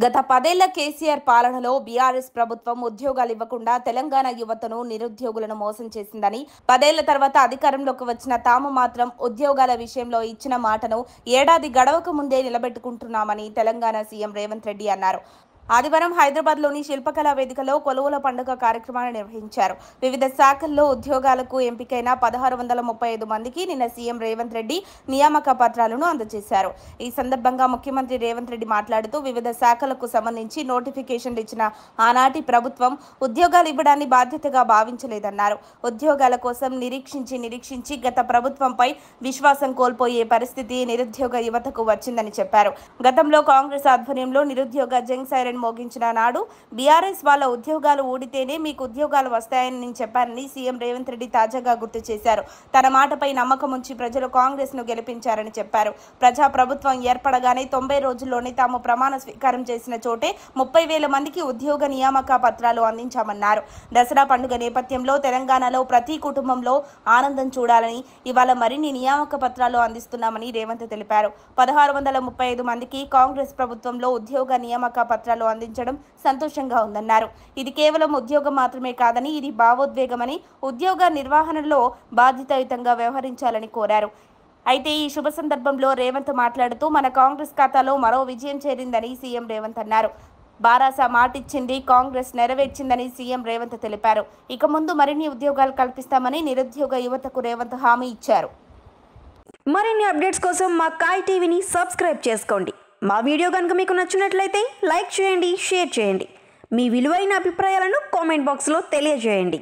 గత 10 ఏళ్ల కేసీఆర్ పాలనలో బీఆర్ఎస్ ప్రభుత్వం ఉద్యోగాలు ఇవ్వకుండా తెలంగాణ యువతను నిరుద్యోగులను మోసం చేసిందని, 10 ఏళ్ల తర్వాత అధికారంలోకి వచ్చిన తాము మాత్రం ఉద్యోగాల విషయంలో ఇచ్చిన మాటను ఏడాది గడవక ముందే నిలబెట్టుకుంటున్నామని తెలంగాణ సీఎం రేవంత్ రెడ్డి అన్నారు. ఆదివారం హైదరాబాద్లోని శిల్పకళా వేదికలో కొలువుల పండుగ కార్యక్రమాన్ని నిర్వహించారు. వివిధ శాఖల్లో ఉద్యోగాలకు ఎంపికైన 1635 మందికి నిన్న సీఎం రేవంత్ రెడ్డి నియామక పత్రాలను అందజేశారు. ఈ సందర్భంగా ముఖ్యమంత్రి రేవంత్ రెడ్డి మాట్లాడుతూ, వివిధ శాఖలకు సంబంధించి నోటిఫికేషన్లు ఇచ్చిన ఆనాటి ప్రభుత్వం ఉద్యోగాలు ఇవ్వడాన్ని బాధ్యతగా భావించలేదన్నారు. ఉద్యోగాల కోసం నిరీక్షించి గత ప్రభుత్వంపై విశ్వాసం కోల్పోయే పరిస్థితి నిరుద్యోగ యువతకు వచ్చిందని చెప్పారు. గతంలో కాంగ్రెస్ ఆధ్వర్యంలో నిరుద్యోగ జంగ్ సైరన్ మోగించిన నాడు బీఆర్ఎస్ వాళ్ళ ఉద్యోగాలు ఊడితేనే మీకు ఉద్యోగాలు వస్తాయని నేను చెప్పానని సీఎం రేవంత్ రెడ్డి తాజాగా గుర్తు చేశారు. తన మాటపై నమ్మకం ఉంచి ప్రజలు కాంగ్రెస్ ను గెలిపించారని చెప్పారు. ప్రజా ప్రభుత్వం ఏర్పడగానే 90 రోజుల్లోనే తాము ప్రమాణ స్వీకారం చేసిన చోటే 30,000 మందికి ఉద్యోగ నియామక పత్రాలు అందించామన్నారు. దసరా పండుగ నేపథ్యంలో తెలంగాణలో ప్రతి కుటుంబంలో ఆనందం చూడాలని ఇవాళ మరిన్ని నియామక పత్రాలు అందిస్తున్నామని రేవంత్ తెలిపారు. 1635 మందికి కాంగ్రెస్ ప్రభుత్వంలో ఉద్యోగ నియామక పత్రాలు అందించడం సంతోషంగా ఉందన్నారు. ఇది కేవలం ఉద్యోగం మాత్రమే కాదని ఇది భావోద్వేగమని, ఉద్యోగ నిర్వహణలో బాధ్యతాయుతంగా వ్యవహరించాలని కోరారు. అయితే ఈ శుభ సందర్భంలో రేవంత్ మాట్లాడుతూ, మన కాంగ్రెస్ ఖాతాలో మరో విజయం చేరిందని సీఎం రేవంత్ అన్నారు. బారాస మాటిచ్చింది కాంగ్రెస్ నెరవేర్చిందని సీఎం రేవంత్ తెలిపారు. ఇక ముందు మరిన్ని ఉద్యోగాలు కల్పిస్తామని నిరుద్యోగ యువతకు రేవంత్ హామీ ఇచ్చారు. మరిన్ని అప్డేట్స్ కోసం మా కాయ్ టీవీని సబ్స్క్రైబ్ చేసుకోండి. మా వీడియో కనుక మీకు నచ్చినట్లయితే లైక్ చేయండి, షేర్ చేయండి. మీ విలువైన అభిప్రాయాలను కామెంట్ బాక్స్లో తెలియజేయండి.